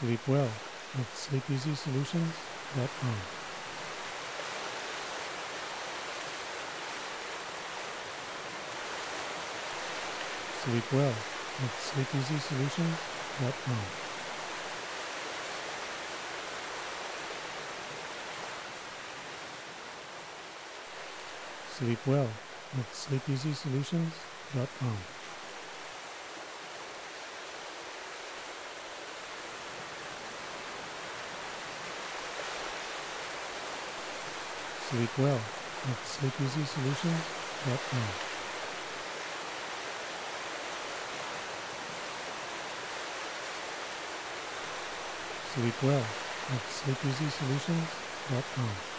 Sleep well with SleepEasySolutions.com. Sleep well with SleepEasySolutions.com. Sleep well with SleepEasySolutions.com. Sleep well with SleepEasySolutions.com. Sleep well with SleepEasySolutions.com.